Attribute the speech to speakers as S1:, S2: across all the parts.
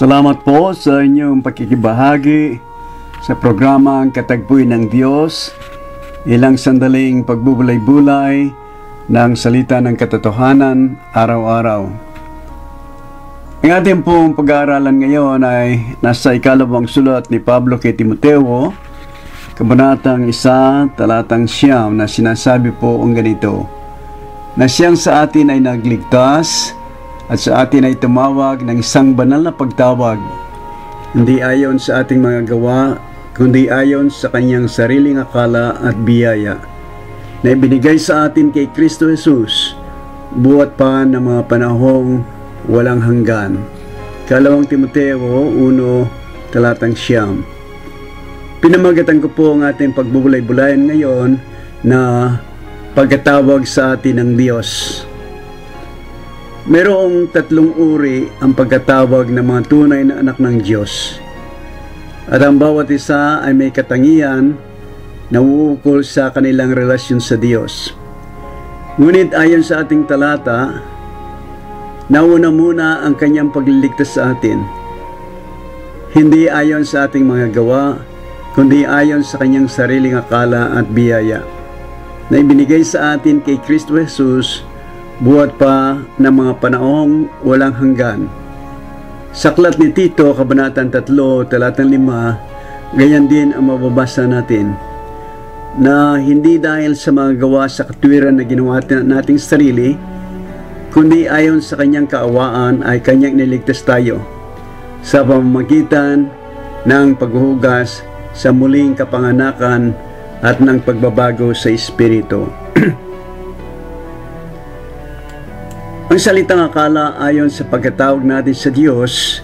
S1: Salamat po sa inyong pakikibahagi sa programang Katagpuin ng Diyos, ilang sandaling pagbubulay-bulay ng salita ng katotohanan araw-araw. Ang ating pong pag-aaralan ngayon ay nasa ikalawang sulat ni Pablo kay Timoteo, kabanatang 1, talatang 9, na sinasabi po ang ganito, na siyang sa atin ay nagligtas at sa atin ay tumawag ng isang banal na pagtawag, hindi ayon sa ating mga gawa, kundi ayon sa kanyang sariling akala at biyaya, na ibinigay sa atin kay Kristo Jesus, buhat pa ng mga panahong walang hanggan. Kalawang Timoteo 1, talatang 9. Pinamagatan ko po ang ating pagbubulay-bulayan ngayon na pagkatawag sa atin ng Diyos. Merong tatlong uri ang pagkatawag ng mga tunay na anak ng Diyos. At ang bawat isa ay may katangian na uukol sa kanilang relasyon sa Diyos. Ngunit ayon sa ating talata, nauna muna ang kanyang pagliligtas sa atin. Hindi ayon sa ating mga gawa, kundi ayon sa kanyang sariling akala at biyaya, na ibinigay sa atin kay Kristo Jesus, buhat pa ng mga panahong walang hanggan. Sa aklat ni Tito, kabanatang 3, talatang 5, ganyan din ang mababasa natin, na hindi dahil sa mga gawa sa katwiran na ginawa nating sarili, kundi ayon sa kanyang kaawaan ay kanyang niligtas tayo sa pamamagitan ng paghuhugas sa muling kapanganakan at ng pagbabago sa Espiritu. Ang salitang akala ayon sa pagkatawag natin sa Diyos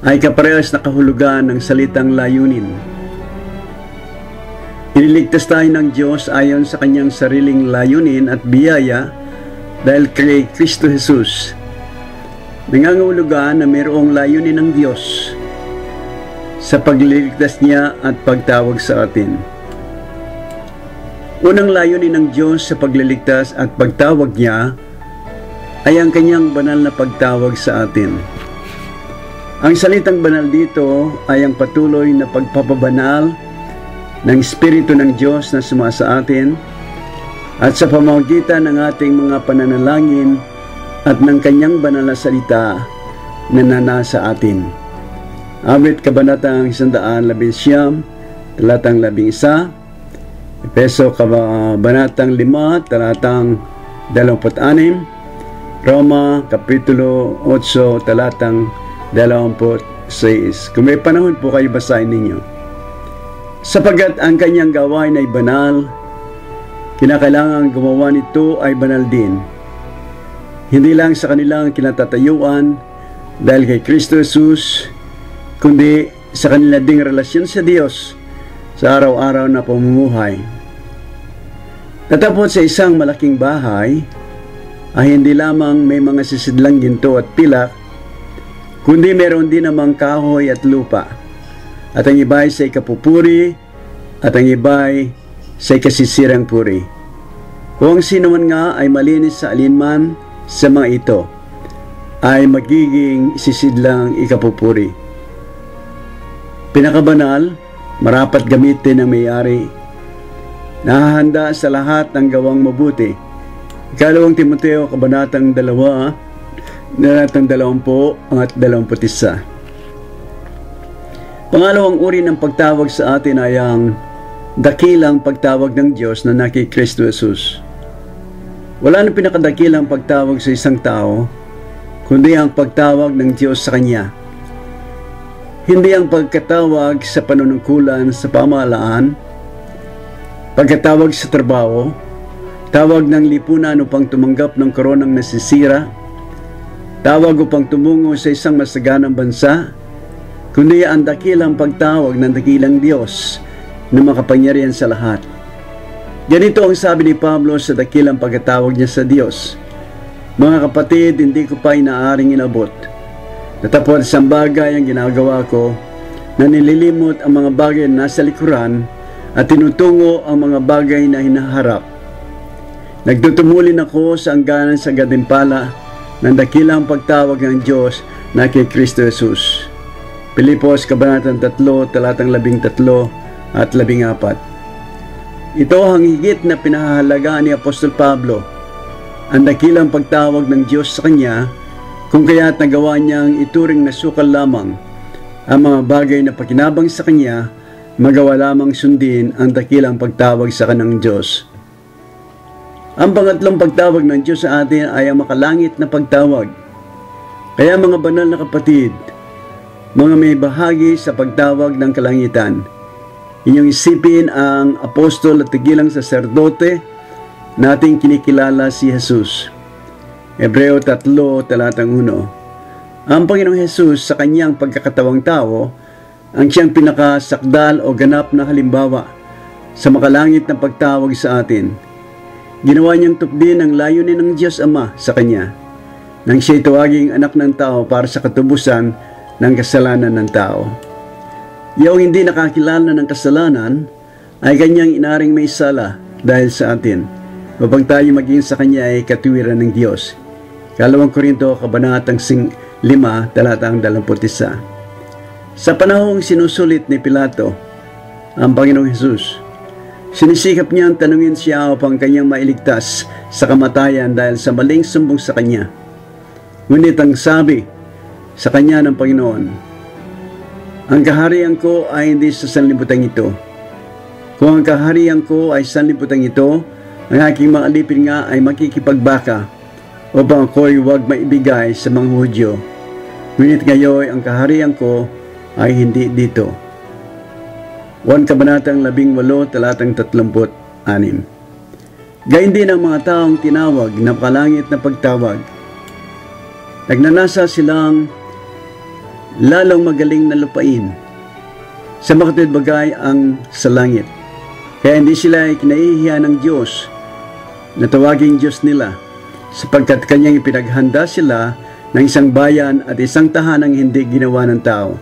S1: ay kaparehas na kahulugan ng salitang layunin. Iniligtas tayo ng Diyos ayon sa kanyang sariling layunin at biyaya dahil kay Kristo Jesus. Nangangahulugan na mayroong layunin ng Diyos sa pagliligtas niya at pagtawag sa atin. Unang layunin ng Diyos sa pagliligtas at pagtawag niya ay ang kanyang banal na pagtawag sa atin. Ang salitang banal dito ay ang patuloy na pagpapabanal ng Espiritu ng Diyos na sumasa atin at sa pamamagitan ng ating mga pananalangin at ng kanyang banal na salita na nanasa atin. Awit kabanatang 119, talatang 11, Efeso kabanatang 5, talatang 26, Roma Kapitulo 8, talatang 26. Kung may panahon po kayo, basahin ninyo. Sapagkat ang kanyang gawain ay banal, kinakailangan gumawa nito ay banal din. Hindi lang sa kanilang kinatatayuan dahil kay Kristo Jesus, kundi sa kanila ding relasyon sa Diyos sa araw-araw na pamumuhay. Natapos sa isang malaking bahay, ay hindi lamang may mga sisidlang ginto at pilak, kundi meron din namang kahoy at lupa. At ang iba ay sa ikapupuri, at ang iba ay sa ikasisirang puri. Kung sino man nga ay malinis sa alinman sa mga ito, ay magiging sisidlang ikapupuri. Pinakabanal, marapat gamitin ng may-ari, nahahanda sa lahat ng gawang mabuti. Ikalawang Timoteo, kabanatang 2, talatang 20 at 21. Pangalawang uri ng pagtawag sa atin ay ang dakilang pagtawag ng Diyos na kay Kristo Jesus. Wala nang pinakadakilang pagtawag sa isang tao, kundi ang pagtawag ng Diyos sa Kanya. Hindi ang pagkatawag sa panunungkulan sa pamahalaan, pagkatawag sa trabaho, tawag ng lipunan upang tumanggap ng koronang nasisira, tawag upang tumungo sa isang masaganang bansa, kundi ang dakilang pagtawag ng dakilang Diyos na makapangyarihan sa lahat. Ganito ang sabi ni Pablo sa dakilang pagkatawag niya sa Diyos: Mga kapatid, hindi ko pa inaaring inabot. Natapos ang bagay ang ginagawa ko, na nililimot ang mga bagay na nasa likuran at tinutungo ang mga bagay na hinaharap. Nagtutumulin ako sa hangganan sa gantimpala ng dakilang pagtawag ng Diyos na kay Kristo Jesus. Pilipos, Kabanatang 3, talatang 13 at 14. Ito ang higit na pinahahalagaan ni Apostol Pablo, ang dakilang pagtawag ng Diyos sa kanya, kung kaya't nagawa niyang ituring na sukal lamang ang mga bagay na pakinabang sa kanya, magawa lamang sundin ang dakilang pagtawag sa kanang Diyos. Ang pangatlong pagtawag ng Diyos sa atin ay ang makalangit na pagtawag. Kaya mga banal na kapatid, mga may bahagi sa pagtawag ng kalangitan, inyong isipin ang apostol at tigilang saserdote nating kinikilala si Jesus. Hebreo 3, talatang 1. Ang Panginoong Jesus sa kanyang pagkakatawang tao ang siyang pinakasakdal o ganap na halimbawa sa makalangit na pagtawag sa atin. Ginawa niyang tupdin ang layunin ng Diyos Ama sa kanya nang siya'y tawaging anak ng tao para sa katubusan ng kasalanan ng tao. Yung hindi nakakilala ng kasalanan ay kanyang inaring may sala dahil sa atin, upang tayo maging sa kanya ay katuwiran ng Diyos. 2 Korinto, Kabanatang 5, talatang 21. Sa panahong sinusulit ni Pilato ang Panginoong Jesus, sinisikap niyang tanungin siya upang kanyang mailigtas sa kamatayan dahil sa maling sumbong sa kanya. Ngunit ang sabi sa kanya ng Panginoon, ang kaharian ko ay hindi sa sanlibutan ito. Kung ang kaharian ko ay sanlibutan ito, ang aking mga alipin nga ay makikipagbaka upang ako'y huwag maibigay sa mga Hudyo. Ngunit ngayon ang kaharian ko ay hindi dito. 1 Kabanatang 18, talatang 36. Gayun din ang mga taong tinawag na kalangit na pagtawag. Nagnanasa silang lalong magaling na lupain sa makatwid bagay ang sa langit. Kaya hindi sila kinaihiya ng Diyos na tawaging Diyos nila, sapagkat kanyang ipinaghanda sila ng isang bayan at isang tahanang hindi ginawa ng tao,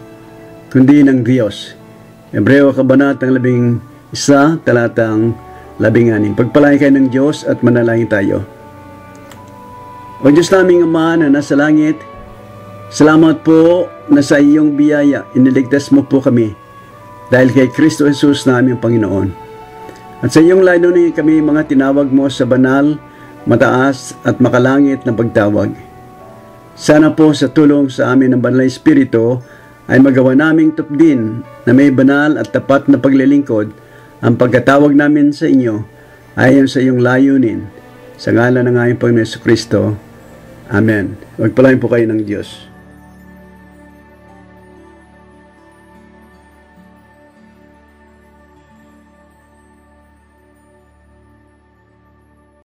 S1: kundi ng Diyos. Hebreo Kabanatang 11, talatang 16. Pagpalain kayo ng Diyos at manalangin tayo. O Diyos naming Ama na nasa langit, salamat po na sa iyong biyaya iniligtas mo po kami dahil kay Kristo Jesus na aming Panginoon. At sa iyong layunin kami mga tinawag mo sa banal, mataas at makalangit na pagtawag. Sana po sa tulong sa amin ng Banal na Espiritu ay magawa naming tupdin na may banal at tapat na paglilingkod ang pagkatawag namin sa inyo ayon sa iyong layunin. Sa ngalan ng aming Panginoon Kristo. Amen. Magpalain po kayo ng Diyos.